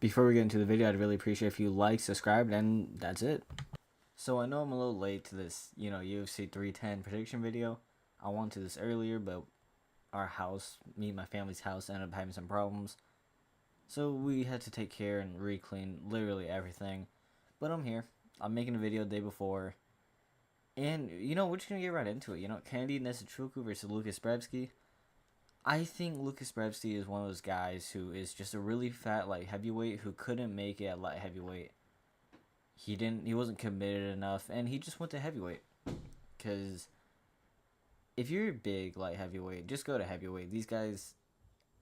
Before we get into the video, I'd really appreciate if you like, subscribed, and that's it. So I know I'm a little late to this, UFC 310 prediction video. I wanted this earlier, but our house, me and my family's house, ended up having some problems. So we had to take care and re-clean literally everything. But I'm here. I'm making a video the day before. And, we're just going to get right into it. Kennedy Nzechukwu versus Lucas Brzeski. I think Lucas Brzeski is one of those guys who is just a really fat light heavyweight who couldn't make it at light heavyweight. He wasn't committed enough, and he just went to heavyweight. Because if you're a big light heavyweight, just go to heavyweight. These guys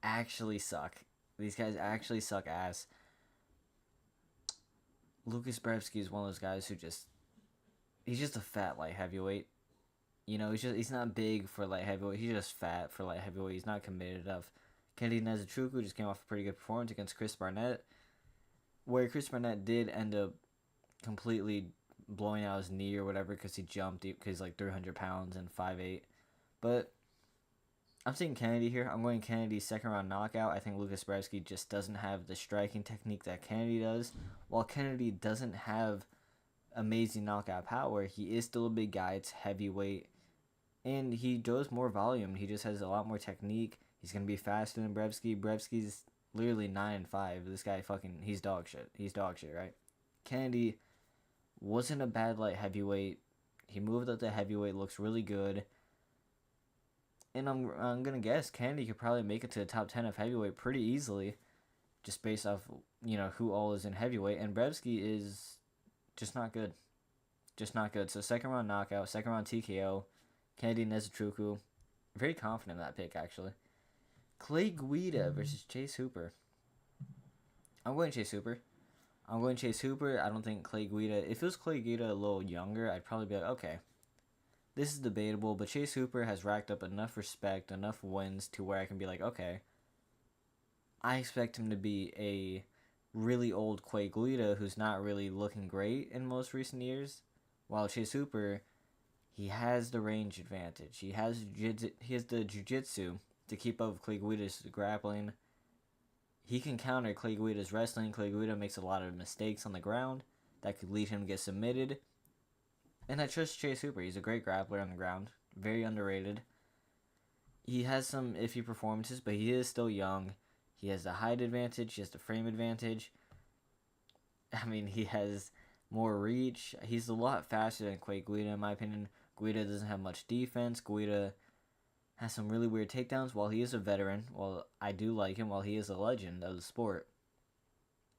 actually suck. These guys actually suck ass. Lucas Brzeski is one of those guys who he's just a fat light heavyweight. He's not big for light heavyweight. He's just fat for light heavyweight. He's not committed enough. Kennedy Nzechukwu just came off a pretty good performance against Chris Barnett, where Chris Barnett did end up completely blowing out his knee or whatever because he jumped, because he's like 300 pounds and 5'8". But I'm seeing Kennedy here. I'm going Kennedy second round knockout. I think Lucas Brzeski just doesn't have the striking technique that Kennedy does. While Kennedy doesn't have amazing knockout power, he is still a big guy. It's heavyweight. And he does more volume. He just has a lot more technique. He's going to be faster than Brzeski. Brzeski's literally 9-5. This guy he's dog shit. He's dog shit, right? Kennedy wasn't a bad light heavyweight. He moved up to heavyweight, looks really good. And I'm going to guess Kennedy could probably make it to the top 10 of heavyweight pretty easily, just based off, who all is in heavyweight. And Brzeski is just not good. Just not good. So second round knockout, second round TKO. Kennedy Nzechukwu. Very confident in that pick, actually. Clay Guida versus Chase Hooper. I'm going Chase Hooper. I don't think Clay Guida. If it was Clay Guida a little younger, I'd probably be like, okay, this is debatable. But Chase Hooper has racked up enough respect, enough wins to where I can be like, okay, I expect him to be a really old Clay Guida who's not really looking great in most recent years. While Chase Hooper, he has the range advantage. He has the jiu-jitsu to keep up with Clay Guida's grappling. He can counter Clay Guida's wrestling. Clay Guida makes a lot of mistakes on the ground that could lead him to get submitted. And I trust Chase Hooper. He's a great grappler on the ground. Very underrated. He has some iffy performances, but he is still young. He has the height advantage. He has the frame advantage. I mean, he has more reach. He's a lot faster than Clay Guida, in my opinion. Guida doesn't have much defense. Guida has some really weird takedowns. While he is a veteran, while I do like him, while he is a legend of the sport,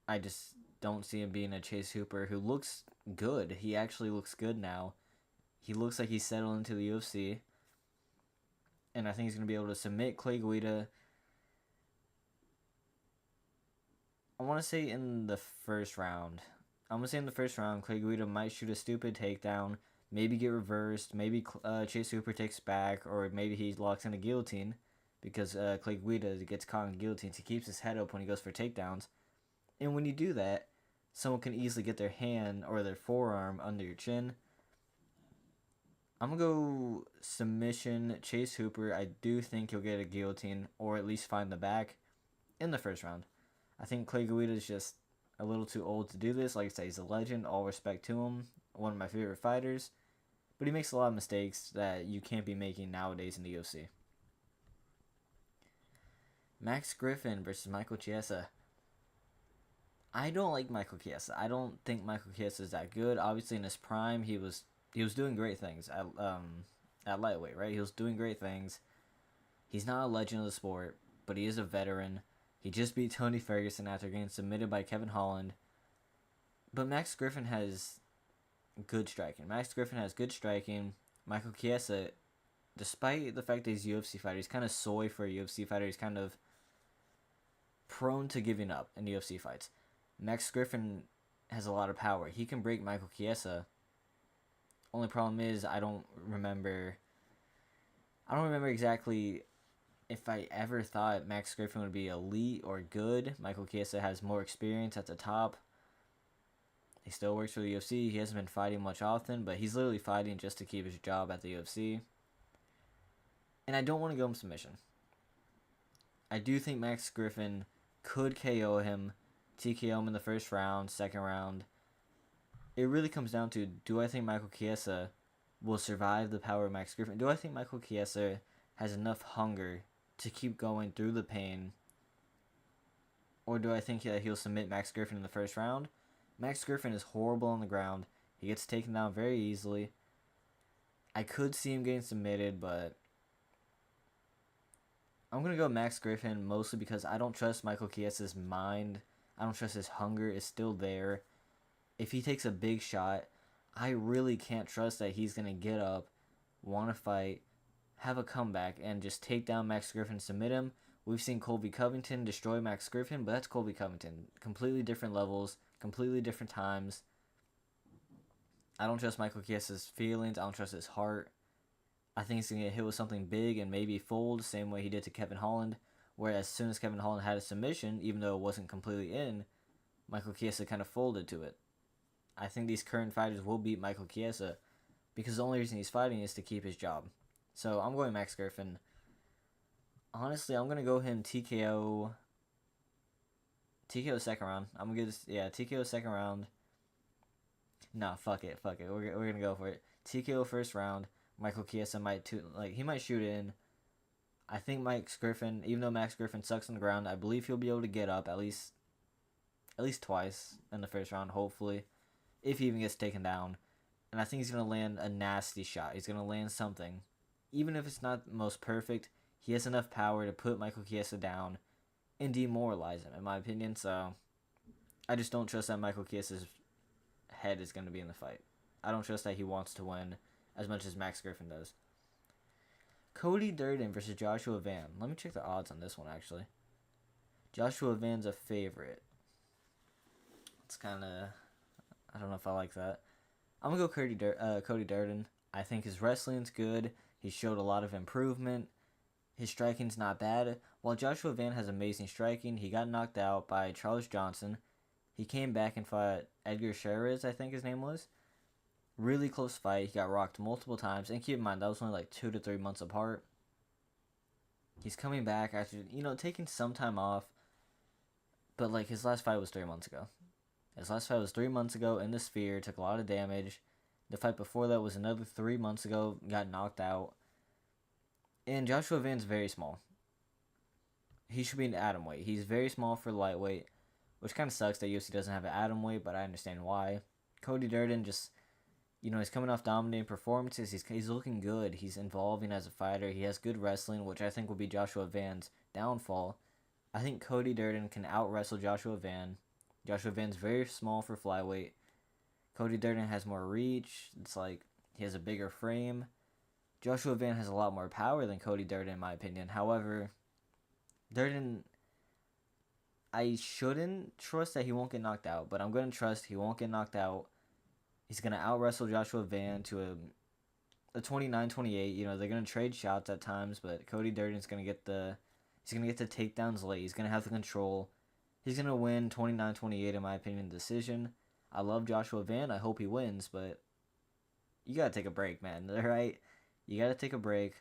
I just don't see him being a Chase Hooper who looks good. He actually looks good now. He looks like he's settled into the UFC. And I think he's going to be able to submit Clay Guida. I want to say in the first round. Clay Guida might shoot a stupid takedown. Maybe get reversed. Maybe Chase Hooper takes back. Or maybe he locks in a guillotine. Because Clay Guida gets caught in guillotines. He keeps his head up when he goes for takedowns. And when you do that, someone can easily get their hand or their forearm under your chin. I'm going to go submission Chase Hooper. I do think he'll get a guillotine or at least find the back in the first round. I think Clay Guida is just a little too old to do this. Like I say, he's a legend. All respect to him. One of my favorite fighters. But he makes a lot of mistakes that you can't be making nowadays in the UFC. Max Griffin versus Michael Chiesa. I don't like Michael Chiesa. I don't think Michael Chiesa is that good. Obviously, in his prime, he was doing great things at lightweight, right? He was doing great things. He's not a legend of the sport, but he is a veteran. He just beat Tony Ferguson after getting submitted by Kevin Holland. But Max Griffin has good striking. Michael Chiesa, despite the fact that he's a UFC fighter, he's kind of soy for a UFC fighter. He's kind of prone to giving up in UFC fights. Max Griffin has a lot of power. He can break Michael Chiesa. Only problem is I don't remember exactly if I ever thought Max Griffin would be elite or good. Michael Chiesa has more experience at the top. He still works for the UFC. He hasn't been fighting much often, but he's literally fighting just to keep his job at the UFC. And I don't want to go in submission. I do think Max Griffin could KO him, TKO him in the first round, second round. It really comes down to, do I think Michael Chiesa will survive the power of Max Griffin? Do I think Michael Chiesa has enough hunger to keep going through the pain? Or do I think that he'll submit Max Griffin in the first round? Max Griffin is horrible on the ground. He gets taken down very easily. I could see him getting submitted, but I'm going to go Max Griffin mostly because I don't trust Michael Chiesa's mind. I don't trust his hunger is still there. If he takes a big shot, I really can't trust that he's going to get up, want to fight, have a comeback, and just take down Max Griffin, submit him. We've seen Colby Covington destroy Max Griffin, but that's Colby Covington. Completely different levels, completely different times. I don't trust Michael Chiesa's feelings. I don't trust his heart. I think he's going to get hit with something big and maybe fold, same way he did to Kevin Holland, where as soon as Kevin Holland had a submission, even though it wasn't completely in, Michael Chiesa kind of folded to it. I think these current fighters will beat Michael Chiesa because the only reason he's fighting is to keep his job. So I'm going Max Griffin. Honestly, I'm going to go him TKO. TKO second round. I'm going to get this, TKO second round. Nah, fuck it. We're going to go for it. TKO first round. Michael Chiesa might he might shoot in. I think Max Griffin, even though Max Griffin sucks on the ground, I believe he'll be able to get up at least twice in the first round, hopefully, if he even gets taken down. And I think he's going to land a nasty shot. He's going to land something. Even if it's not the most perfect, he has enough power to put Michael Chiesa down and demoralize him, in my opinion. So I just don't trust that Michael Chiesa's head is going to be in the fight. I don't trust that he wants to win as much as Max Griffin does. Cody Durden versus Joshua Van. Let me check the odds on this one, actually. Joshua Van's a favorite. It's kind of... I don't know if I like that. I'm going to go Cody Durden. I think his wrestling's good. He showed a lot of improvement. His striking's not bad. While Joshua Van has amazing striking, he got knocked out by Charles Johnson. He came back and fought Edgar Chavez, I think his name was. Really close fight. He got rocked multiple times. And keep in mind, that was only like 2 to 3 months apart. He's coming back after, taking some time off. But, his last fight was 3 months ago. His last fight was 3 months ago in the Sphere. Took a lot of damage. The fight before that was another 3 months ago. Got knocked out. And Joshua Van's very small. He should be an atom weight. He's very small for lightweight. Which kind of sucks that UFC doesn't have an atom weight, but I understand why. Cody Durden just... he's coming off dominating performances. He's looking good. He's evolving as a fighter. He has good wrestling, which I think will be Joshua Van's downfall. I think Cody Durden can out-wrestle Joshua Van. Joshua Van's very small for flyweight. Cody Durden has more reach. It's he has a bigger frame. Joshua Van has a lot more power than Cody Durden, in my opinion. However, Durden... I shouldn't trust that he won't get knocked out, but I'm going to trust he won't get knocked out. He's going to out-wrestle Joshua Van to a 29-28. They're going to trade shots at times, but Cody Durden's going to get the takedowns late. He's going to have the control. He's going to win 29-28, in my opinion, decision. I love Joshua Van. I hope he wins, but you got to take a break, man. All right? You got to take a break.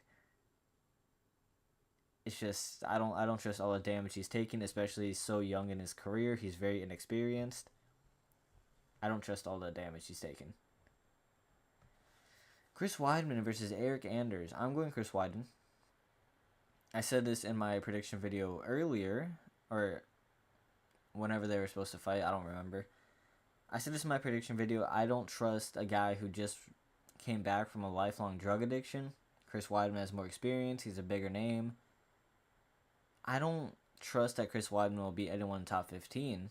It's just, I don't trust all the damage he's taking, especially he's so young in his career. He's very inexperienced. I don't trust all the damage he's taken. Chris Weidman versus Eric Anders. I'm going Chris Weidman. I said this in my prediction video earlier, or whenever they were supposed to fight. I don't remember. I said this in my prediction video. I don't trust a guy who just came back from a lifelong drug addiction. Chris Weidman has more experience. He's a bigger name. I don't trust that Chris Weidman will beat anyone in top 15.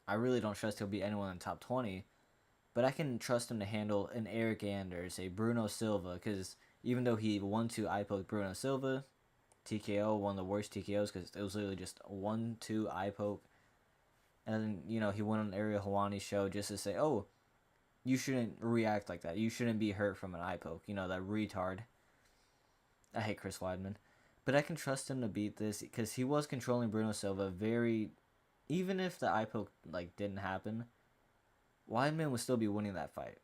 I really don't trust he'll beat anyone in the top 20. But I can trust him to handle an Eric Anders, a Bruno Silva, because even though he won to eye-poke Bruno Silva, TKO, one of the worst TKOs, because it was literally just 1-2 eye-poke. And then, he went on Ariel Helwani's show just to say, oh, you shouldn't react like that. You shouldn't be hurt from an eye-poke. That retard. I hate Chris Weidman. But I can trust him to beat this, because he was controlling Bruno Silva very... Even if the eye poke didn't happen, Weidman would still be winning that fight.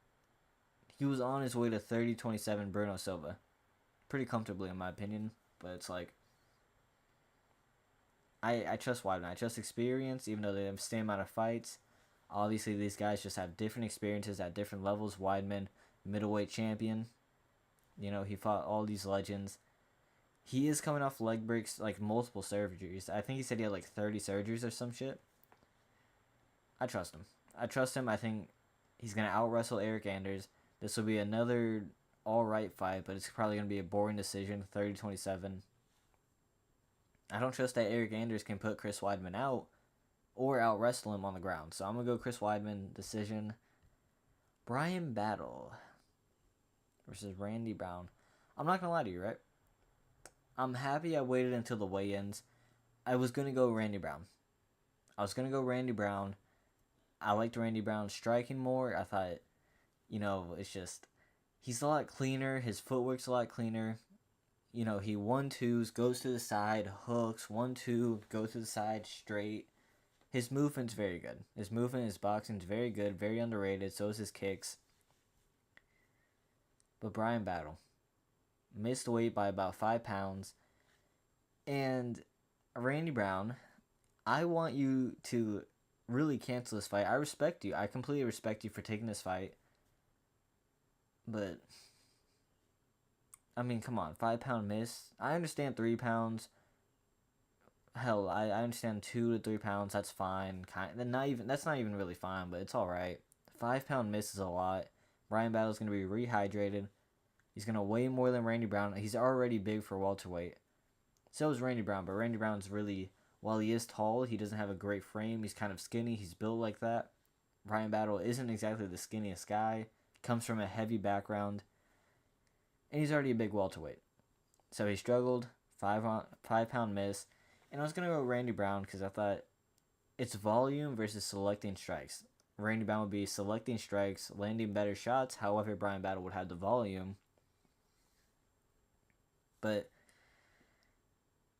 He was on his way to 30-27 Bruno Silva. Pretty comfortably, in my opinion. But it's I trust Weidman. I trust experience, even though they have the same amount of fights. Obviously, these guys just have different experiences at different levels. Weidman, middleweight champion. He fought all these legends. He is coming off leg breaks, like multiple surgeries. I think he said he had like 30 surgeries or some shit. I trust him. I think he's going to out wrestle Eric Anders. This will be another alright fight, but it's probably going to be a boring decision, 30-27. I don't trust that Eric Anders can put Chris Weidman out or out wrestle him on the ground. So I'm going to go Chris Weidman decision. Brian Battle versus Randy Brown. I'm not going to lie to you, right? I'm happy I waited until the weigh-ins. I was going to go Randy Brown. I liked Randy Brown striking more. I thought, it's just, he's a lot cleaner. His footwork's a lot cleaner. He 1-2s, goes to the side, hooks, 1-2, go to the side, straight. His movement's very good. His boxing's very good, very underrated. So is his kicks. But Brian Battle missed weight by about 5 pounds. And Randy Brown, I want you to really cancel this fight. I respect you. I completely respect you for taking this fight. But, I mean, come on. 5-pound miss. I understand 3 pounds. Hell, I understand 2 to 3 pounds. That's fine. That's not even really fine, but it's alright. 5-pound miss is a lot. Brian Battle's going to be rehydrated. He's going to weigh more than Randy Brown. He's already big for welterweight. So is Randy Brown, but Randy Brown's really, while he is tall, he doesn't have a great frame. He's kind of skinny. He's built like that. Brian Battle isn't exactly the skinniest guy. Comes from a heavy background. And he's already a big welterweight. So he struggled. 5-pound miss. And I was going to go Randy Brown because I thought it's volume versus selecting strikes. Randy Brown would be selecting strikes, landing better shots. However, Brian Battle would have the volume. But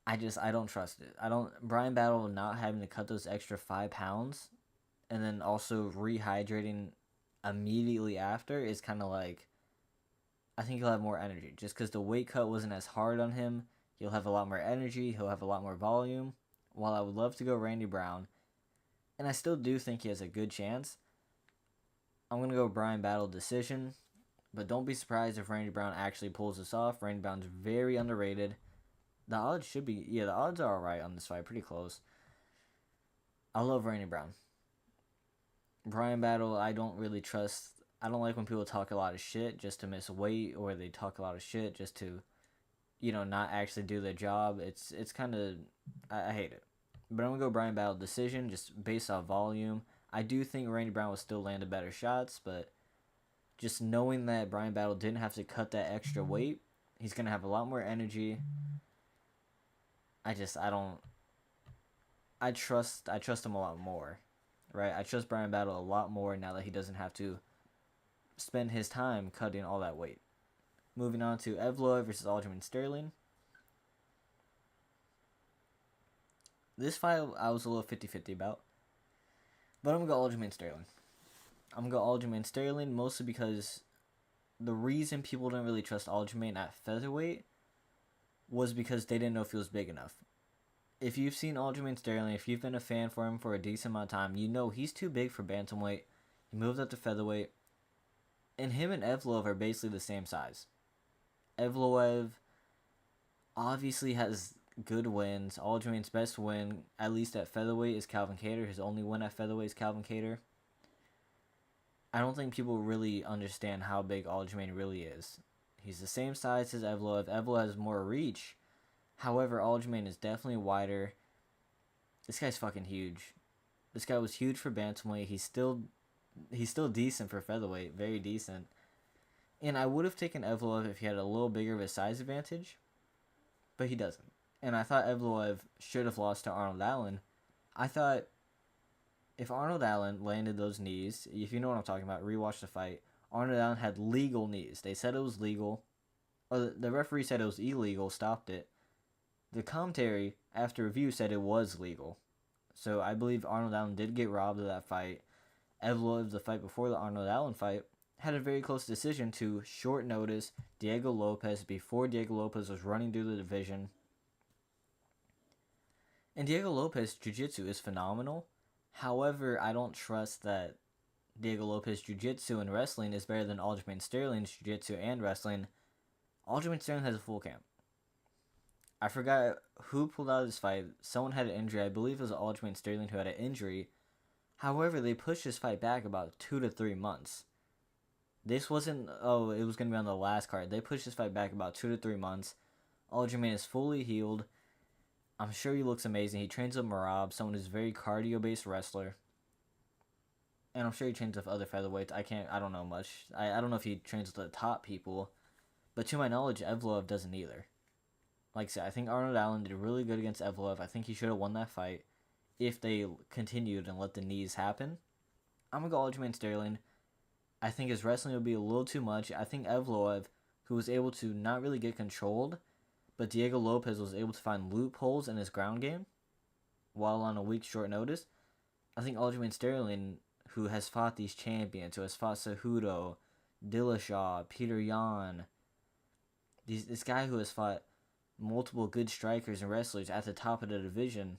I don't trust it. Brian Battle not having to cut those extra 5 pounds and then also rehydrating immediately after is kind of like, I think he'll have more energy. Just because the weight cut wasn't as hard on him, he'll have a lot more energy, he'll have a lot more volume. While I would love to go Randy Brown, and I still do think he has a good chance, I'm going to go Brian Battle decision. But don't be surprised if Randy Brown actually pulls this off. Randy Brown's very underrated. The odds the odds are alright on this fight, pretty close. I love Randy Brown. Brian Battle, I don't really trust. I don't like when people talk a lot of shit just to miss weight, or they talk a lot of shit just to, not actually do their job. It's kind of, I hate it. But I'm going to go Brian Battle decision, just based off volume. I do think Randy Brown will still land better shots, but just knowing that Brian Battle didn't have to cut that extra weight, he's going to have a lot more energy. I trust him a lot more, right? I trust Brian Battle a lot more now that he doesn't have to spend his time cutting all that weight. Moving on to Evloev versus Aljamain Sterling. This fight I was a little 50-50 about, but I'm going to go Aljamain Sterling. I'm going to go Aljamain Sterling mostly because the reason people didn't really trust Aljamain at featherweight was because they didn't know if he was big enough. If you've seen Aljamain Sterling, if you've been a fan for him for a decent amount of time, you know he's too big for bantamweight. He moved up to featherweight. And him and Evloev are basically the same size. Evloev obviously has good wins. Aljamain's best win, at least at featherweight, is Calvin Kattar. His only win at featherweight is Calvin Kattar. I don't think people really understand how big Aljamain really is. He's the same size as Evloev. Evloev has more reach. However, Aljamain is definitely wider. This guy's fucking huge. This guy was huge for bantamweight. He's still decent for featherweight. Very decent. And I would have taken Evloev if he had a little bigger of a size advantage. But he doesn't. And I thought Evloev should have lost to Arnold Allen. I thought if Arnold Allen landed those knees, if you know what I'm talking about, rewatch the fight, Arnold Allen had legal knees. They said it was legal. Or the referee said it was illegal, stopped it. The commentary, after review, said it was legal. So I believe Arnold Allen did get robbed of that fight. Evloev, the fight before the Arnold Allen fight, had a very close decision to short notice Diego Lopez before Diego Lopez was running through the division. And Diego Lopez jiu-jitsu is phenomenal. However, I don't trust that Diego Lopez jiu-jitsu and wrestling is better than Aljamain Sterling's jiu-jitsu and wrestling. Aljamain Sterling has a full camp. I forgot who pulled out of this fight. Someone had an injury. I believe it was Aljamain Sterling who had an injury. However, they pushed this fight back about 2 to 3 months. This wasn't, it was going to be on the last card. They pushed this fight back about 2 to 3 months. Aljamain is fully healed. I'm sure he looks amazing. He trains with Marab, someone who's a very cardio-based wrestler. And I'm sure he trains with other featherweights. I don't know much. I don't know if he trains with the top people. But to my knowledge, Evloev doesn't either. Like I said, I think Arnold Allen did really good against Evloev. I think he should have won that fight if they continued and let the knees happen. I'm going to go Aljamain Sterling. I think his wrestling would be a little too much. I think Evloev, who was able to not really get controlled, but Diego Lopez was able to find loopholes in his ground game while on a week's short notice. I think Aljamain Sterling, who has fought these champions, who has fought Cejudo, Dillashaw, Peter Yan, this guy who has fought multiple good strikers and wrestlers at the top of the division,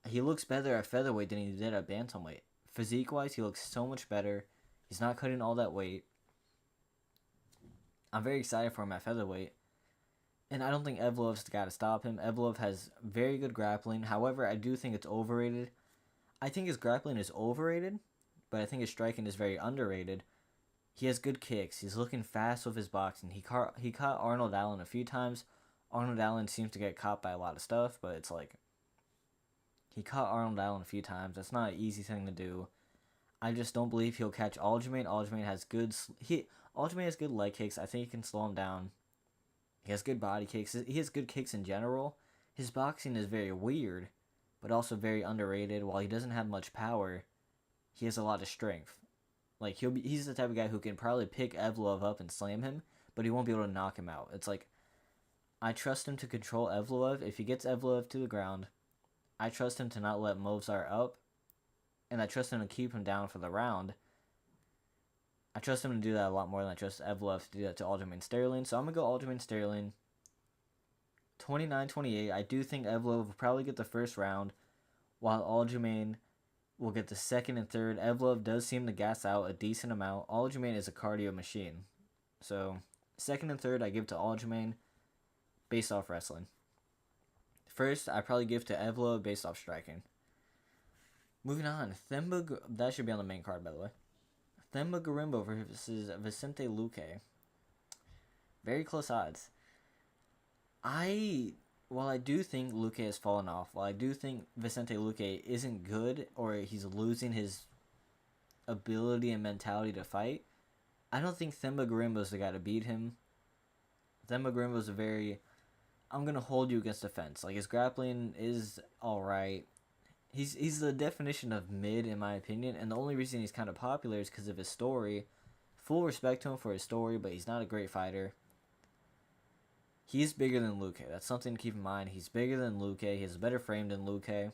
he looks better at featherweight than he did at bantamweight. Physique-wise, he looks so much better. He's not cutting all that weight. I'm very excited for him at featherweight. And I don't think Evloev's got to stop him. Evloev has very good grappling. However, I do think it's overrated. I think his grappling is overrated, but I think his striking is very underrated. He has good kicks. He's looking fast with his boxing. He caught Arnold Allen a few times. Arnold Allen seems to get caught by a lot of stuff, but it's like, he caught Arnold Allen a few times. That's not an easy thing to do. I just don't believe he'll catch Aljamain. Aljamain has good leg kicks. I think he can slow him down. He has good body kicks. He has good kicks in general. His boxing is very weird, but also very underrated. While he doesn't have much power, he has a lot of strength. Like, he's the type of guy who can probably pick Evloev up and slam him, but he won't be able to knock him out. It's like, I trust him to control Evloev. If he gets Evloev to the ground, I trust him to not let Movsar up, and I trust him to keep him down for the round. I trust him to do that a lot more than I trust Evloev to do that to Aljamain Sterling. So I'm going to go Aljamain Sterling. 29-28. I do think Evloev will probably get the first round, while Aljamain will get the second and third. Evloev does seem to gas out a decent amount. Aljamain is a cardio machine. So second and third, I give to Aljamain based off wrestling. First, I probably give to Evloev based off striking. Moving on, that should be on the main card, by the way. Themba Gorimbo versus Vicente Luque. Very close odds. While I do think Luque has fallen off, while I do think Vicente Luque isn't good, or he's losing his ability and mentality to fight, I don't think Themba Gorimbo's the guy to beat him. Themba Gorimbo's I'm going to hold you against the fence. Like, his grappling is alright. He's the definition of mid, in my opinion, and the only reason he's kind of popular is because of his story. Full respect to him for his story, but he's not a great fighter. He's bigger than Luque. That's something to keep in mind. He's bigger than Luque. He has a better frame than Luque.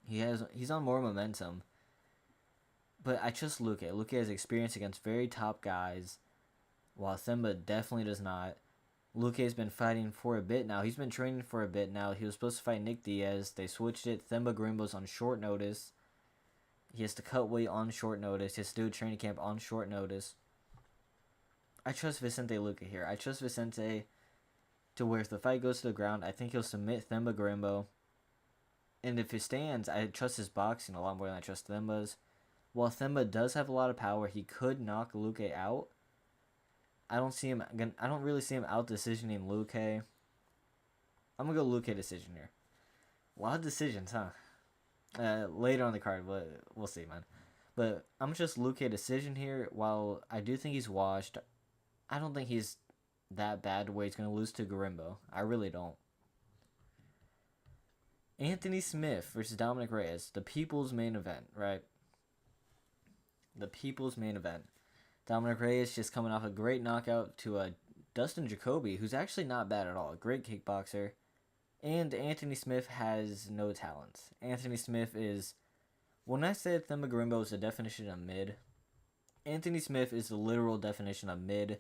He's on more momentum. But I trust Luque. Luque has experience against very top guys, while Themba definitely does not. Luque's been fighting for a bit now. He's been training for a bit now. He was supposed to fight Nick Diaz. They switched it. Themba Gorimbo's on short notice. He has to cut weight on short notice. He has to do a training camp on short notice. I trust Vicente Luque here. I trust Vicente to where if the fight goes to the ground, I think he'll submit Themba Gorimbo. And if he stands, I trust his boxing a lot more than I trust Themba's. While Themba does have a lot of power, he could knock Luque out. I don't really see him out decisioning Luque. I'm gonna go Luque decision here. A lot of decisions, huh? Later on the card, we'll see, man. But I'm just Luque decision here. While I do think he's washed, I don't think he's that bad where he's gonna lose to Gorimbo. I really don't. Anthony Smith versus Dominic Reyes, the people's main event, right? The people's main event. Dominic Reyes just coming off a great knockout to Dustin Jacoby, who's actually not bad at all. A great kickboxer. And Anthony Smith has no talent. Anthony Smith is... When I said Themba Gorimbo is the definition of mid, Anthony Smith is the literal definition of mid.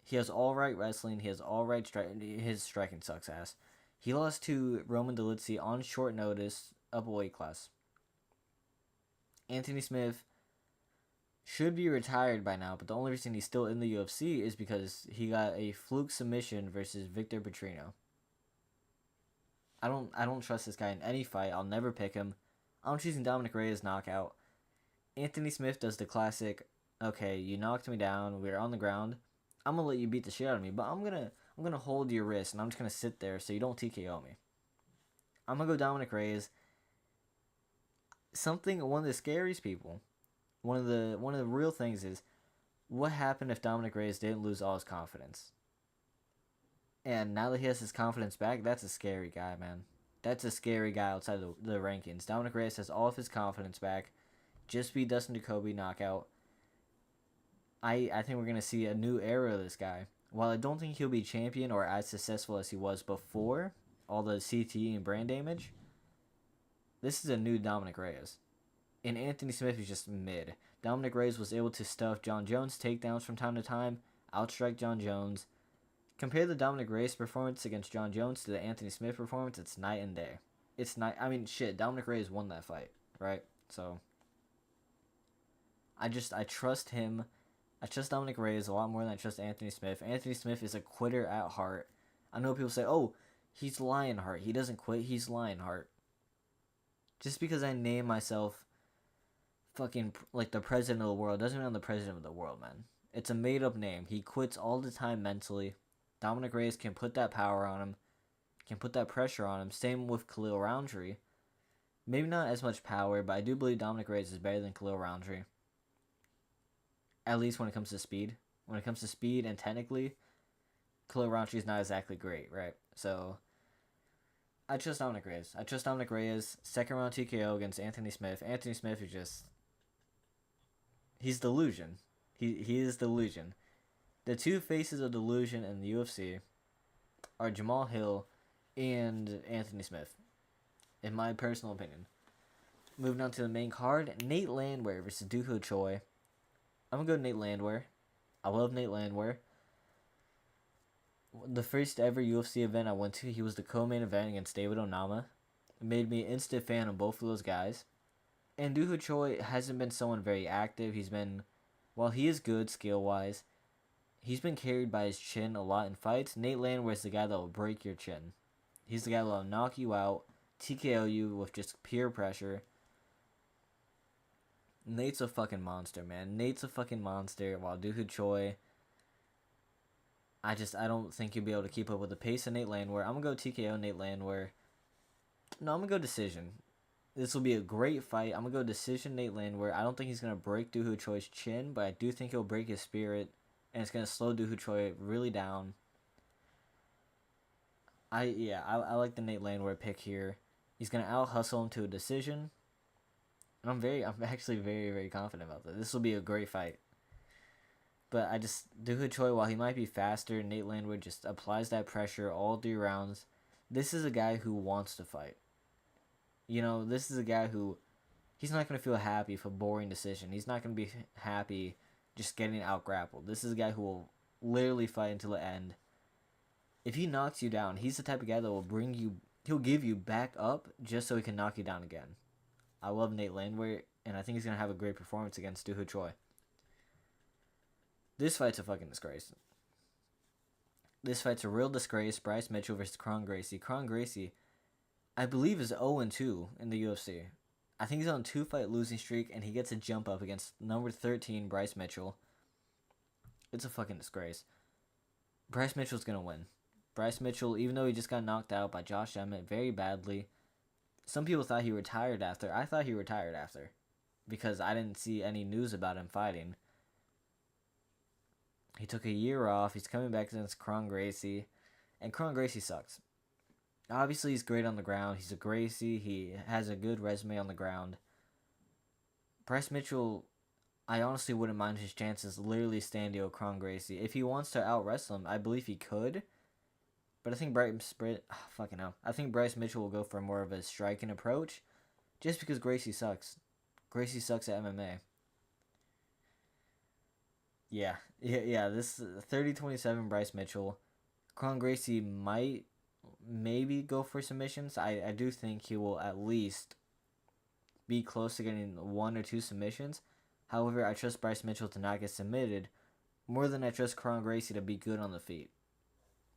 He has alright wrestling. He has alright striking. His striking sucks ass. He lost to Roman Dolidze on short notice, up a weight class. Anthony Smith should be retired by now, but the only reason he's still in the UFC is because he got a fluke submission versus Victor Petrino. I don't trust this guy in any fight. I'll never pick him. I'm choosing Dominic Reyes knockout. Anthony Smith does the classic, okay, you knocked me down, we're on the ground. I'm gonna let you beat the shit out of me, but I'm gonna hold your wrist and I'm just gonna sit there so you don't TKO me. I'm gonna go Dominic Reyes. One of the scariest people, one of the real things is, what happened if Dominic Reyes didn't lose all his confidence? And now that he has his confidence back, that's a scary guy, man. That's a scary guy outside of the rankings. Dominic Reyes has all of his confidence back. Just beat Dustin Jacoby knockout. I think we're going to see a new era of this guy. While I don't think he'll be champion or as successful as he was before all the CTE and brand damage, this is a new Dominic Reyes. And Anthony Smith is just mid. Dominic Reyes was able to stuff John Jones' takedowns from time to time, outstrike John Jones. Compare the Dominic Reyes performance against John Jones to the Anthony Smith performance, it's night and day. Dominic Reyes won that fight, right? So, I trust him. I trust Dominic Reyes a lot more than I trust Anthony Smith. Anthony Smith is a quitter at heart. I know people say, oh, he's Lionheart. He doesn't quit, he's Lionheart. Just because I name myself fucking like the president of the world doesn't mean I'm the president of the world, man. It's a made up name. He quits all the time mentally. Dominic Reyes can put that power on him, can put that pressure on him. Same with Khalil Roundtree. Maybe not as much power, but I do believe Dominic Reyes is better than Khalil Roundtree. At least when it comes to speed. When it comes to speed and technically, Khalil Roundtree is not exactly great, right? So, I trust Dominic Reyes. I trust Dominic Reyes. Second round TKO against Anthony Smith. Anthony Smith is just... he's delusion. He is delusion. The two faces of delusion in the UFC are Jamal Hill and Anthony Smith, in my personal opinion. Moving on to the main card, Nate Landwehr versus Doo Ho Choi. I'm going to go Nate Landwehr. I love Nate Landwehr. The first ever UFC event I went to, he was the co-main event against David Onama. It made me an instant fan of both of those guys. And Doo Ho Choi hasn't been someone very active. While he is good skill-wise, he's been carried by his chin a lot in fights. Nate Landwehr is the guy that will break your chin. He's the guy that will knock you out, TKO you with just pure pressure. Nate's a fucking monster, man. Nate's a fucking monster, while Doo Ho Choi, I don't think he'll be able to keep up with the pace of Nate Landwehr. I'm going to go TKO Nate Landwehr. No, I'm going to go decision. This will be a great fight. I'm going to go decision Nate Landwehr. I don't think he's going to break Doo Ho Choi's chin, but I do think he'll break his spirit, and it's going to slow Doo Ho Choi really down. I like the Nate Landwehr pick here. He's going to out-hustle him to a decision. And I'm actually very, very confident about that. This will be a great fight. But Doo Ho Choi, while he might be faster, Nate Landwehr just applies that pressure all 3 rounds. This is a guy who wants to fight. You know, this is a guy who, he's not going to feel happy for a boring decision. He's not going to be happy just getting out-grappled. This is a guy who will literally fight until the end. If he knocks you down, he's the type of guy that will he'll give you back up just so he can knock you down again. I love Nate Landwehr, and I think he's going to have a great performance against Doo Ho Choi. This fight's a fucking disgrace. This fight's a real disgrace. Bryce Mitchell versus Kron Gracie. Kron Gracie, I believe, is 0-2 in the UFC. I think he's on a 2-fight losing streak, and he gets a jump up against number 13, Bryce Mitchell. It's a fucking disgrace. Bryce Mitchell's going to win. Bryce Mitchell, even though he just got knocked out by Josh Emmett very badly, some people thought he retired after. I thought he retired after, because I didn't see any news about him fighting. He took a year off. He's coming back against Kron Gracie, and Kron Gracie sucks. Obviously, he's great on the ground. He's a Gracie. He has a good resume on the ground. Bryce Mitchell, I honestly wouldn't mind his chances literally standing Kron Gracie. If he wants to out-wrestle him, I believe he could. But I think I think Bryce Mitchell will go for more of a striking approach, just because Gracie sucks. Gracie sucks at MMA. Yeah. This 30-27 Bryce Mitchell. Kron Gracie might maybe go for submissions. I do think he will at least be close to getting 1 or 2 submissions. However, I trust Bryce Mitchell to not get submitted more than I trust Kron Gracie to be good on the feet.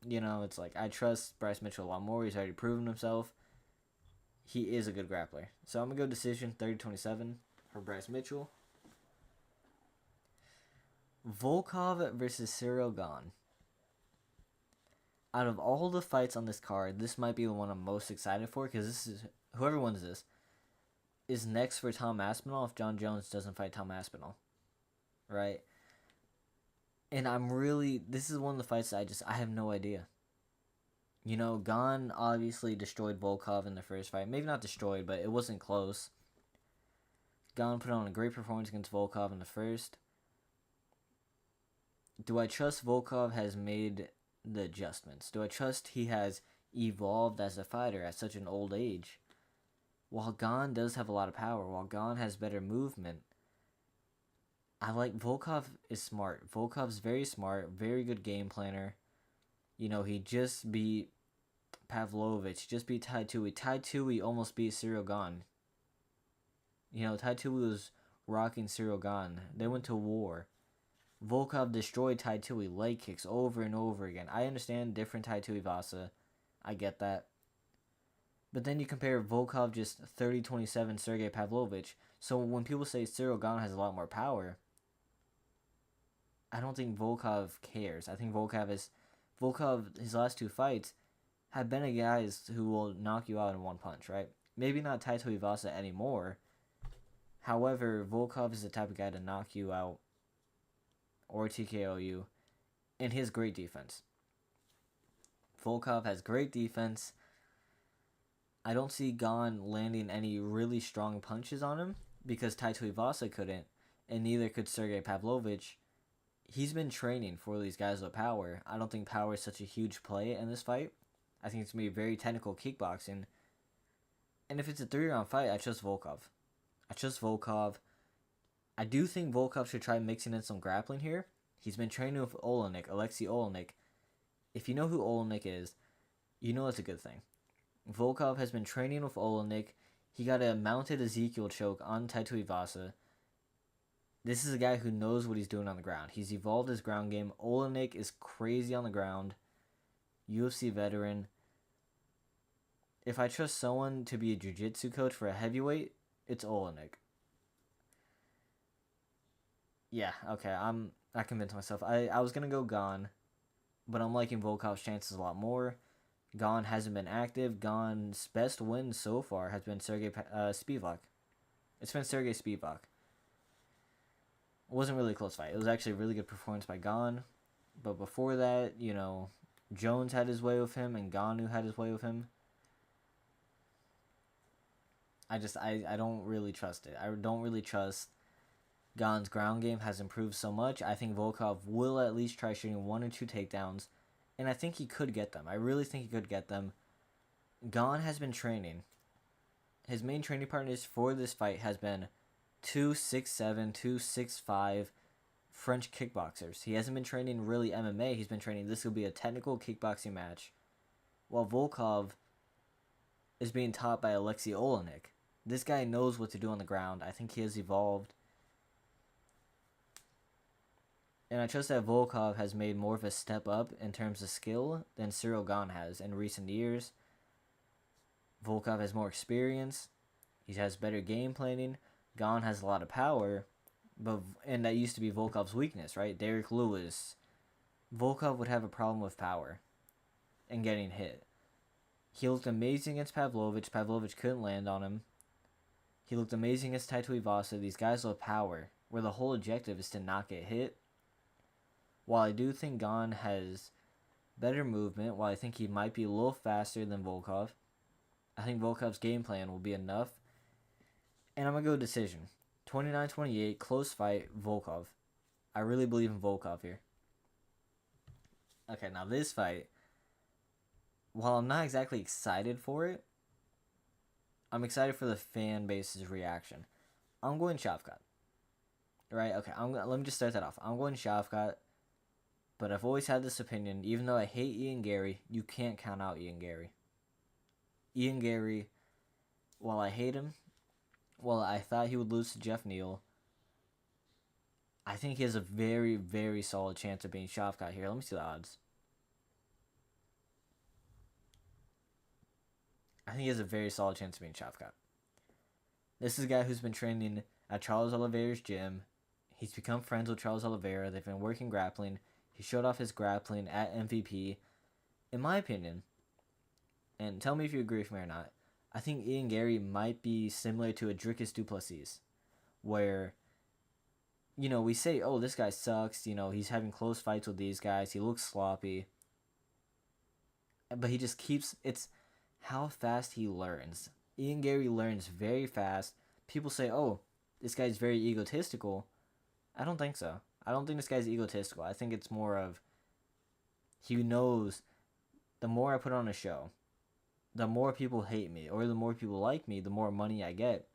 You know, it's like I trust Bryce Mitchell a lot more. He's already proven himself. He is a good grappler. So I'm going to go decision 30-27 for Bryce Mitchell. Volkov versus Cyril Gane. Out of all the fights on this card, this might be the one I'm most excited for because this is, whoever wins this, is next for Tom Aspinall if John Jones doesn't fight Tom Aspinall. Right? And this is one of the fights that I have no idea. You know, Gane obviously destroyed Volkov in the first fight. Maybe not destroyed, but it wasn't close. Gane put on a great performance against Volkov in the first. Do I trust Volkov has made the adjustments? Do I trust he has evolved as a fighter at such an old age? While Gane does have a lot of power, while Gane has better movement, I like Volkov is smart. Volkov's very smart, very good game planner. You know, he just beat Pavlovich, just beat Tai Tui. Tai Tui almost beat Cyril Gane. You know, Tai Tui was rocking Cyril Gane. They went to war. Volkov destroyed Tai Tui, leg kicks over and over again. I understand different Tai Tuivasa. I get that. But then you compare Volkov just 30-27 Sergey Pavlovich. So when people say Cyril Gane has a lot more power, I don't think Volkov cares. I think Volkov, his last 2 fights, have been guys who will knock you out in one punch, right? Maybe not Tai Tuivasa anymore. However, Volkov is the type of guy to knock you out or TKO you, and he has great defense. Volkov has great defense. I don't see Gane landing any really strong punches on him because Tai Tuivasa couldn't, and neither could Sergey Pavlovich. He's been training for these guys with power. I don't think power is such a huge play in this fight. I think it's going to be very technical kickboxing. And if it's a 3-round fight, I trust Volkov. I do think Volkov should try mixing in some grappling here. He's been training with Alexei Olenek. If you know who Olenek is, you know it's a good thing. Volkov has been training with Olenek. He got a mounted Ezekiel choke on Tai Tuivasa. This is a guy who knows what he's doing on the ground. He's evolved his ground game. Olenek is crazy on the ground. UFC veteran. If I trust someone to be a jiu-jitsu coach for a heavyweight, it's Olenek. Yeah, okay, I convinced myself. I was going to go Gane, but I'm liking Volkov's chances a lot more. Gane hasn't been active. Gane's best win so far has been Sergey Spivak. It's been Sergey Spivak. It wasn't really a close fight. It was actually a really good performance by Gane. But before that, you know, Jones had his way with him and Ganu had his way with him. I don't really trust it. I don't really trust Gane's ground game has improved so much. I think Volkov will at least try shooting 1 or 2 takedowns. And I think he could get them. I really think he could get them. Gane has been training. His main training partners for this fight has been 2'6'7", 2'6'5" French kickboxers. He hasn't been training really MMA. He's been training, this will be a technical kickboxing match. While Volkov is being taught by Alexei Olenek. This guy knows what to do on the ground. I think he has evolved. And I trust that Volkov has made more of a step up in terms of skill than Cyril Gane has in recent years. Volkov has more experience. He has better game planning. Gane has a lot of power. And that used to be Volkov's weakness, right? Derek Lewis. Volkov would have a problem with power and getting hit. He looked amazing against Pavlovich. Pavlovich couldn't land on him. He looked amazing against Tai Tuivasa. These guys love power, where the whole objective is to not get hit. While I do think Gane has better movement, while I think he might be a little faster than Volkov, I think Volkov's game plan will be enough. And I'm going to go decision. 29-28, close fight, Volkov. I really believe in Volkov here. Okay, now this fight, while I'm not exactly excited for it, I'm excited for the fan base's reaction. I'm going Shavkat. Right? Okay, let me just start that off. I'm going Shavkat. But I've always had this opinion, even though I hate Ian Gary, you can't count out Ian Gary. Ian Gary, while I hate him, while I thought he would lose to Jeff Neal, I think he has a very, very solid chance of being Shavkat here. Let me see the odds. I think he has a very solid chance of being Shavkat. This is a guy who's been training at Charles Oliveira's gym. He's become friends with Charles Oliveira. They've been working grappling. He showed off his grappling at MVP. In my opinion, and tell me if you agree with me or not, I think Ian Gary might be similar to a Dricus du Plessis, where, you know, we say, oh, this guy sucks, you know, he's having close fights with these guys, he looks sloppy, but he just keeps, it's how fast he learns. Ian Gary learns very fast. People say, oh, this guy's very egotistical. I don't think so. I don't think this guy's egotistical. I think it's more of, he knows the more I put on a show, the more people hate me, or the more people like me, the more money I get.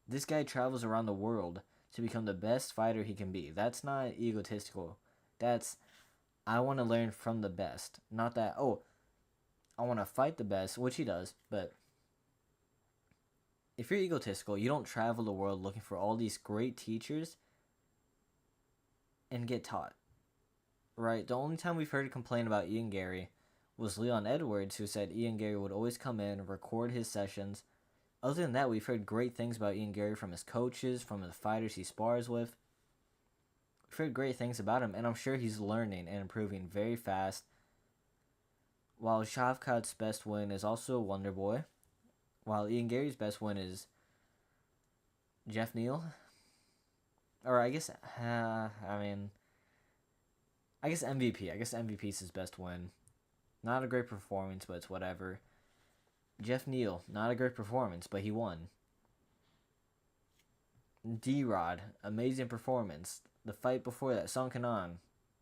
This guy travels around the world to become the best fighter he can be. That's not egotistical. That's, I want to learn from the best. Not that, oh, I want to fight the best, which he does, but if you're egotistical, you don't travel the world looking for all these great teachers and get taught, right? The only time we've heard a complaint about Ian Gary was Leon Edwards, who said Ian Gary would always come in, record his sessions. Other than that, we've heard great things about Ian Gary from his coaches, from the fighters he spars with. We've heard great things about him, and I'm sure he's learning and improving very fast. While Shavkat's best win is also Wonder Boy, while Ian Gary's best win is Jeff Neal. Or I guess, I guess MVP. I guess MVP is his best win. Not a great performance, but it's whatever. Jeff Neal, not a great performance, but he won. D-Rod, amazing performance. The fight before that, Song Kanan,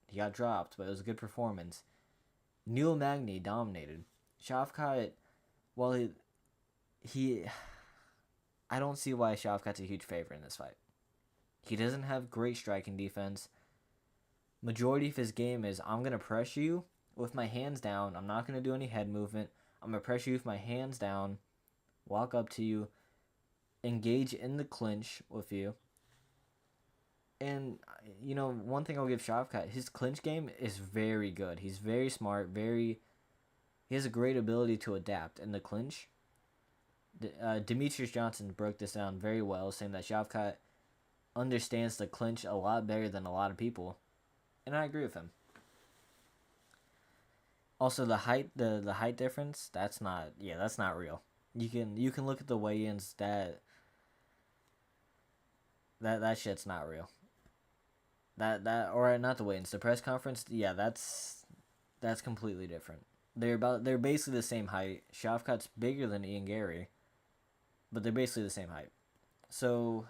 he got dropped, but it was a good performance. Neil Magny dominated. Shavkat, well, he I don't see why Shavkat's a huge favorite in this fight. He doesn't have great striking defense. Majority of his game is, I'm going to pressure you with my hands down. I'm not going to do any head movement. I'm going to pressure you with my hands down, walk up to you, engage in the clinch with you. And, you know, one thing I'll give Shavkat, his clinch game is very good. He's very smart, he has a great ability to adapt in the clinch. Demetrius Johnson broke this down very well, saying that Shavkat understands the clinch a lot better than a lot of people. And I agree with him. Also, the height difference, that's not real. You can look at the weigh-ins, that shit's not real. Or not the weigh-ins, the press conference, yeah, that's completely different. They're basically the same height. Shavkat's bigger than Ian Gary, but they're basically the same height. So,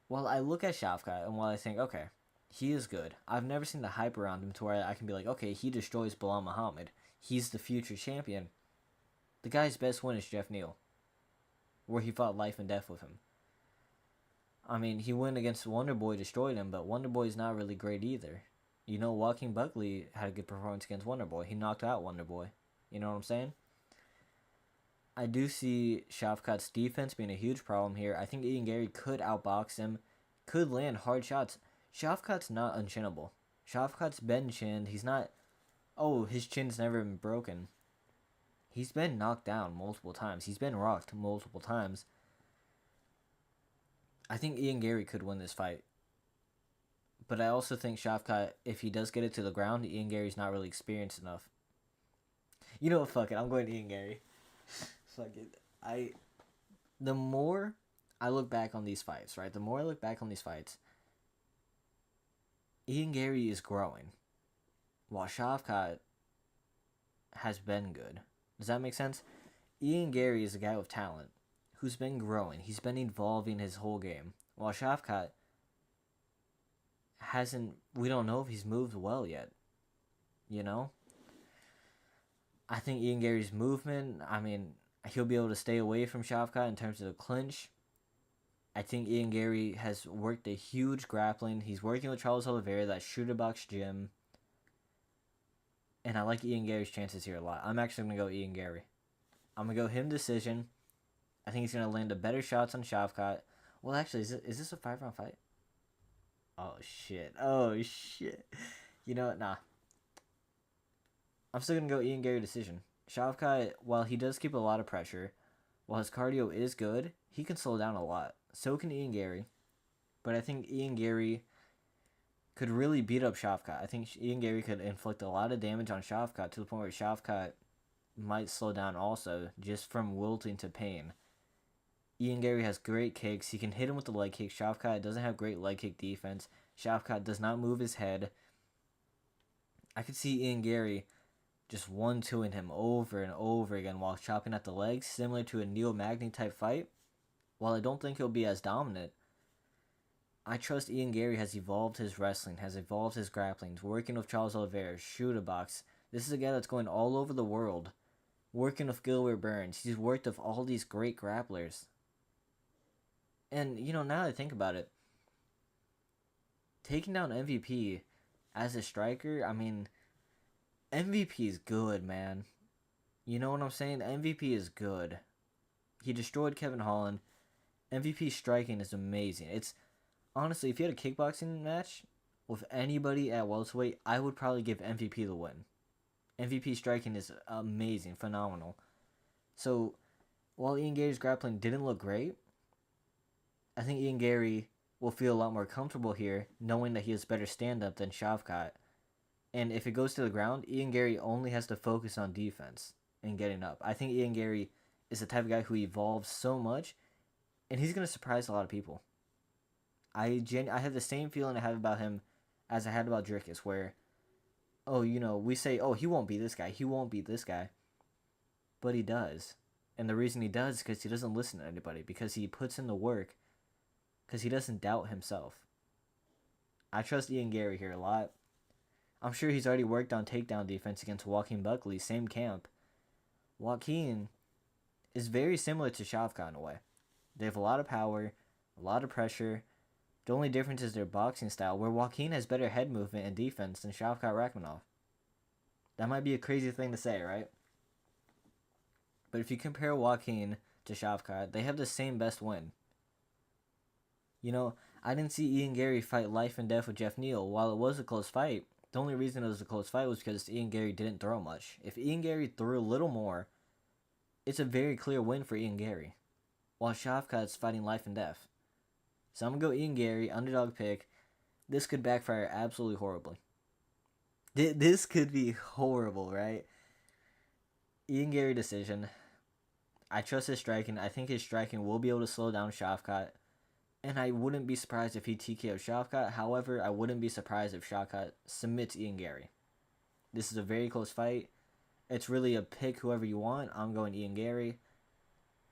while I look at Shavkat and while I think, okay, he is good, I've never seen the hype around him to where I can be like, okay, he destroys Bilal Muhammad. He's the future champion. The guy's best win is Jeff Neal, where he fought life and death with him. I mean, he went against Wonder Boy, destroyed him, but Wonder Boy's not really great either. You know, Joaquin Buckley had a good performance against Wonder Boy. He knocked out Wonder Boy. You know what I'm saying? I do see Shavkat's defense being a huge problem here. I think Ian Gary could outbox him, could land hard shots. Shavkat's not unchinnable. Shavkat's been chinned. He's not, oh, his chin's never been broken. He's been knocked down multiple times. He's been rocked multiple times. I think Ian Gary could win this fight. But I also think Shavkat, if he does get it to the ground, Ian Gary's not really experienced enough. You know what, fuck it, I'm going to Ian Gary. Fuck it. The more I look back on these fights, right? The more I look back on these fights, Ian Gary is growing, while Shavkat has been good. Does that make sense? Ian Gary is a guy with talent who's been growing. He's been evolving his whole game, while Shavkat hasn't. We don't know if he's moved well yet. You know? I think Ian Gary's movement, I mean, he'll be able to stay away from Shavkat in terms of the clinch. I think Ian Gary has worked a huge grappling. He's working with Charles Oliveira, that shooter box gym. And I like Ian Gary's chances here a lot. I'm actually going to go Ian Gary. I'm going to go him decision. I think he's going to land a better shots on Shavkat. Well, actually, is this a 5-round fight? Oh, shit. Oh, shit. You know what? Nah. I'm still going to go Ian Gary decision. Shavkat, while he does keep a lot of pressure, while his cardio is good, he can slow down a lot. So can Ian Gary. But I think Ian Gary could really beat up Shavkat. I think Ian Gary could inflict a lot of damage on Shavkat to the point where Shavkat might slow down also, just from wilting to pain. Ian Gary has great kicks. He can hit him with the leg kick. Shavkat doesn't have great leg kick defense. Shavkat does not move his head. I could see Ian Gary just 1-2ing him over and over again while chopping at the legs, similar to a Neil Magny type fight. While I don't think he'll be as dominant, I trust Ian Gary has evolved his wrestling, has evolved his grappling, working with Charles Oliveira, Shooter Box. This is a guy that's going all over the world, working with Gilbert Burns. He's worked with all these great grapplers. And, you know, now that I think about it, taking down MVP as a striker, I mean, MVP is good, man. You know what I'm saying? MVP is good. He destroyed Kevin Holland. MVP striking is amazing. It's honestly, if you had a kickboxing match with anybody at welterweight, I would probably give MVP the win. MVP striking is amazing, phenomenal. So, while Ian Gary's grappling didn't look great, I think Ian Gary will feel a lot more comfortable here, knowing that he has better stand-up than Shavkat. And if it goes to the ground, Ian Gary only has to focus on defense and getting up. I think Ian Gary is the type of guy who evolves so much, and he's going to surprise a lot of people. I have the same feeling I have about him as I had about Dricus, where, oh, you know, we say, oh, he won't be this guy, he won't be this guy. But he does. And the reason he does is because he doesn't listen to anybody, because he puts in the work, because he doesn't doubt himself. I trust Ian Gary here a lot. I'm sure he's already worked on takedown defense against Joaquin Buckley, same camp. Joaquin is very similar to Shavkat in a way. They have a lot of power, a lot of pressure. The only difference is their boxing style, where Joaquin has better head movement and defense than Shavkat Rakhmonov. That might be a crazy thing to say, right? But if you compare Joaquin to Shavkat, they have the same best win. You know, I didn't see Ian Gary fight life and death with Jeff Neal. While it was a close fight, the only reason it was a close fight was because Ian Gary didn't throw much. If Ian Gary threw a little more, it's a very clear win for Ian Gary, while Shavkat's fighting life and death. So I'm going to go Ian Gary, underdog pick. This could backfire absolutely horribly. This could be horrible, right? Ian Gary decision. I trust his striking. I think his striking will be able to slow down Shavkat. And I wouldn't be surprised if he TKO'd Shavkat. However, I wouldn't be surprised if Shavkat submits Ian Gary. This is a very close fight. It's really a pick whoever you want. I'm going Ian Gary.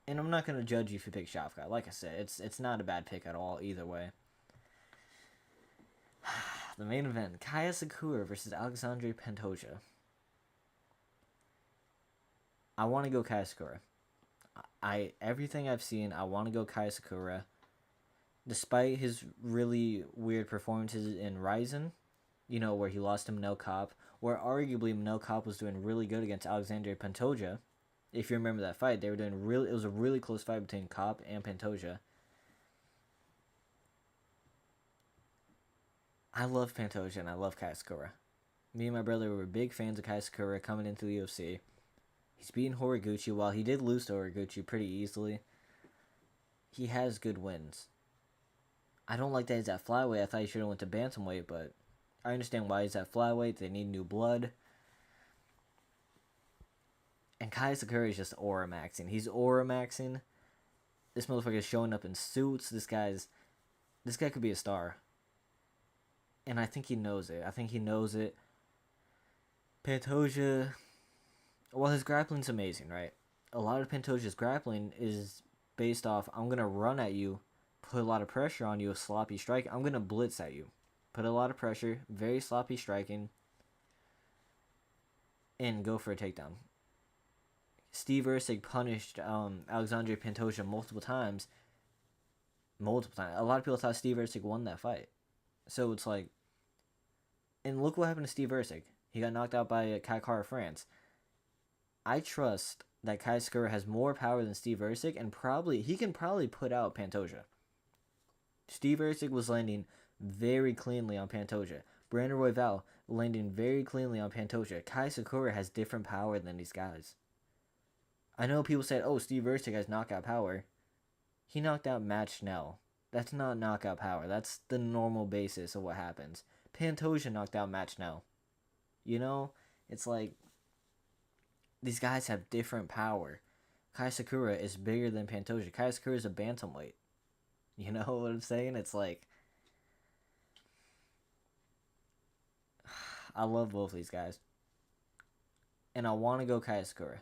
And I'm not going to judge you if you pick Shavkat. Like I said, it's not a bad pick at all either way. The main event, Kaya Sakura versus Alexandre Pantoja. I want to go Kaya Sakura. Everything I've seen, I want to go Kaya Sakura. Despite his really weird performances in Ryzen, you know, where he lost to Manel Kape, where arguably Manel Kape was doing really good against Alexandre Pantoja. If you remember that fight, they were doing it was a really close fight between Kape and Pantoja. I love Pantoja and I love Kaya Sakura. Me and my brother were big fans of Kaya Sakura coming into the UFC. He's beaten Horiguchi. While he did lose to Horiguchi pretty easily, he has good wins. I don't like that he's at flyweight. I thought he should have went to bantamweight, but I understand why he's at flyweight. They need new blood. And Kaya Sakura is just aura maxing. He's aura maxing. This motherfucker is showing up in suits. This guy could be a star. And I think he knows it. Pantoja, well, his grappling's amazing, right? A lot of Pantoja's grappling is based off, I'm going to run at you, put a lot of pressure on you, a sloppy strike. I'm going to blitz at you. Put a lot of pressure, very sloppy striking, and go for a takedown. Steve Erceg punished Alexandre Pantoja multiple times. A lot of people thought Steve Erceg won that fight. So it's like, and look what happened to Steve Erceg. He got knocked out by Kai France. I trust that Kai Sakura has more power than Steve Ercik, and he can probably put out Pantoja. Steve Ercik was landing very cleanly on Pantoja. Brandon Royval landing very cleanly on Pantoja. Kai Sakura has different power than these guys. I know people said, oh, Steve Ercik has knockout power. He knocked out Matt Schnell. That's not knockout power. That's the normal basis of what happens. Pantoja knocked out Matt Schnell. You know, it's like these guys have different power. Kai Sakura is bigger than Pantoja. Kai Sakura is a bantamweight. You know what I'm saying? It's like I love both of these guys. And I want to go Kai Sakura.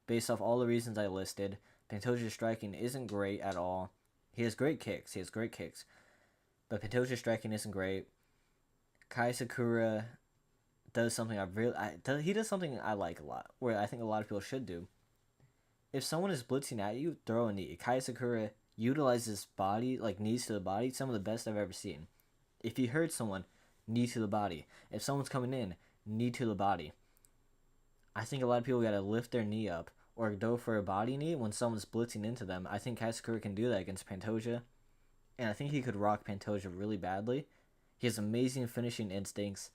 Based off all the reasons I listed, Pantoja's striking isn't great at all. He has great kicks. But Pantoja's striking isn't great. Kai Sakura does something he does something I like a lot, where I think a lot of people should do. If someone is blitzing at you, throw a knee. Kai Sakura utilizes body, like knees to the body, some of the best I've ever seen. If he hurts someone, knee to the body. If someone's coming in, knee to the body. I think a lot of people gotta lift their knee up or go for a body knee when someone's blitzing into them. I think Kai Sakura can do that against Pantoja, and I think he could rock Pantoja really badly. He has amazing finishing instincts.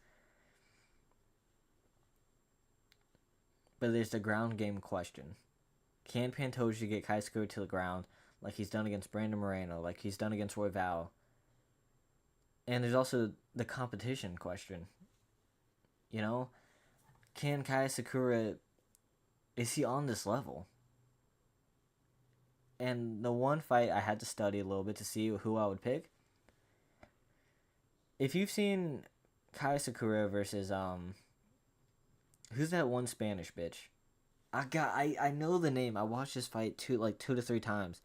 But there's the ground game question. Can Pantoja get Kai Sakura to the ground like he's done against Brandon Moreno, like he's done against Royval? And there's also the competition question. You know? Can Kai Sakura, is he on this level? And the one fight I had to study a little bit to see who I would pick. If you've seen Kai Sakura versus who's that one Spanish bitch? I know the name. I watched this fight 2 to 3 times.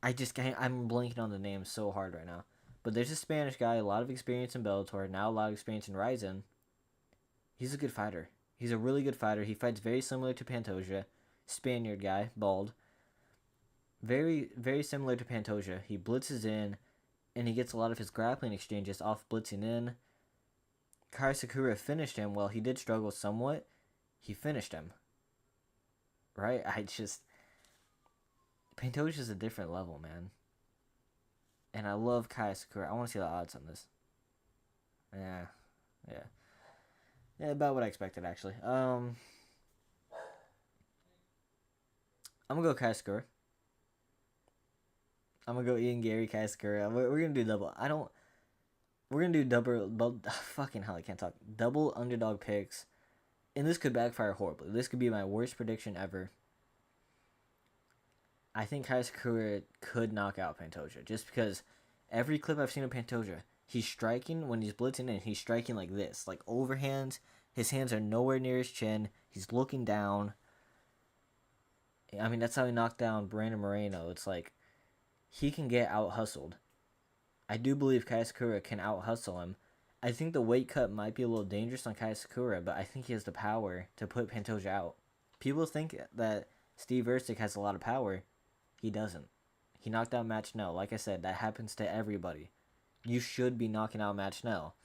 I'm blanking on the name so hard right now. But there's a Spanish guy, a lot of experience in Bellator, now a lot of experience in Ryzen. He's a good fighter. He's a really good fighter. He fights very similar to Pantoja. Spaniard guy, bald. Very, very similar to Pantoja. He blitzes in, and he gets a lot of his grappling exchanges off blitzing in. Kai Sakura finished him. Well, he did struggle somewhat. He finished him. Right? Pantoja's a different level, man. And I love Kai Sakura. I want to see the odds on this. Yeah. Yeah, about what I expected, actually. I'm gonna go Kai Sakura. I'm gonna go Ian Gary, Kai Sakura. We're gonna do double. We're gonna do double. Fucking hell, I can't talk. Double underdog picks. And this could backfire horribly. This could be my worst prediction ever. I think Kai Sakura could knock out Pantoja. Just because every clip I've seen of Pantoja, he's striking when he's blitzing in. He's striking like this. Like overhands. His hands are nowhere near his chin. He's looking down. I mean, that's how he knocked down Brandon Moreno. It's like he can get out-hustled. I do believe Kai Sakura can out-hustle him. I think the weight cut might be a little dangerous on Kai Sakura, but I think he has the power to put Pantoja out. People think that Steve Ercik has a lot of power. He doesn't. He knocked out Matt Schnell. Like I said, that happens to everybody. You should be knocking out Matt Schnell.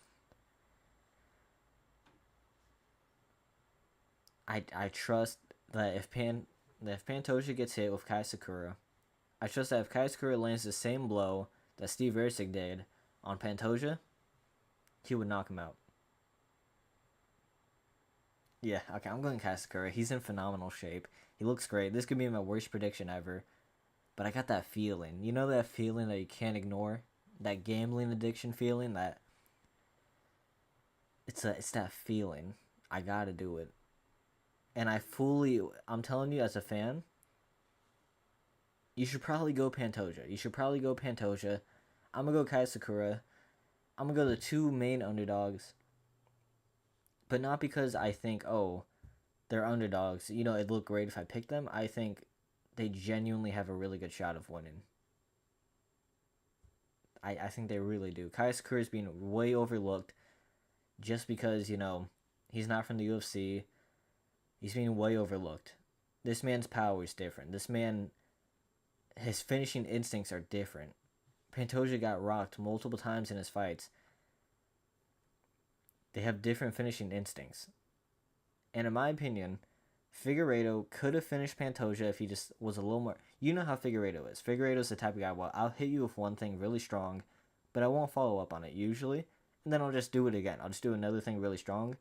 I trust that if Pantoja gets hit with Kai Sakura, I trust that if Kai Sakura lands the same blow that Steve Ercik did on Pantoja, he would knock him out. Yeah, okay, I'm going Kai Sakura. He's in phenomenal shape. He looks great. This could be my worst prediction ever. But I got that feeling. You know that feeling that you can't ignore? That gambling addiction feeling? It's that feeling. I gotta do it. And I'm telling you as a fan, you should probably go Pantoja. I'm gonna go Kai Sakura. I'm gonna go the 2 main underdogs. But not because I think, oh, they're underdogs. You know, it'd look great if I picked them. I think they genuinely have a really good shot of winning. I think they really do. Kai Sakura is being way overlooked just because, you know, he's not from the UFC. He's being way overlooked. This man's power is different. His finishing instincts are different. Pantoja got rocked multiple times in his fights. They have different finishing instincts. And in my opinion, Figueiredo could have finished Pantoja if he just was a little more. You know how Figueiredo is. Figueiredo's the type of guy, well, I'll hit you with one thing really strong, but I won't follow up on it usually. And then I'll just do it again. I'll just do another thing really strong.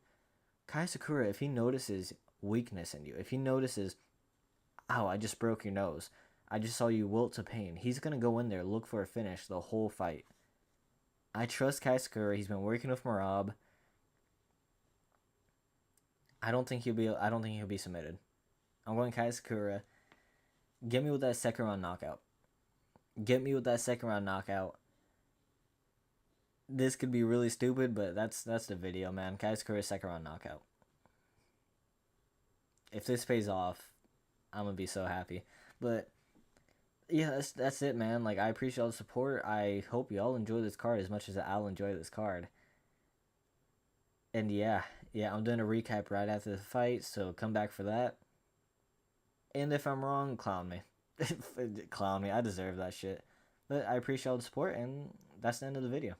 Kai Sakura, if he notices weakness in you, if he notices, ow, I just broke your nose, I just saw you wilt to pain, he's going to go in there, look for a finish the whole fight. I trust Kai Sakura. He's been working with Marab. I don't think he'll be submitted. I'm going Kai Sakura. Get me with that second round knockout. Get me with that second round knockout. This could be really stupid, but that's the video, man. Kai Sakura second round knockout. If this pays off, I'm gonna be so happy. But yeah, that's it, man. Like, I appreciate all the support. I hope y'all enjoy this card as much as I'll enjoy this card. And yeah, I'm doing a recap right after the fight, so come back for that. And if I'm wrong, clown me. Clown me. I deserve that shit. But I appreciate all the support, and that's the end of the video.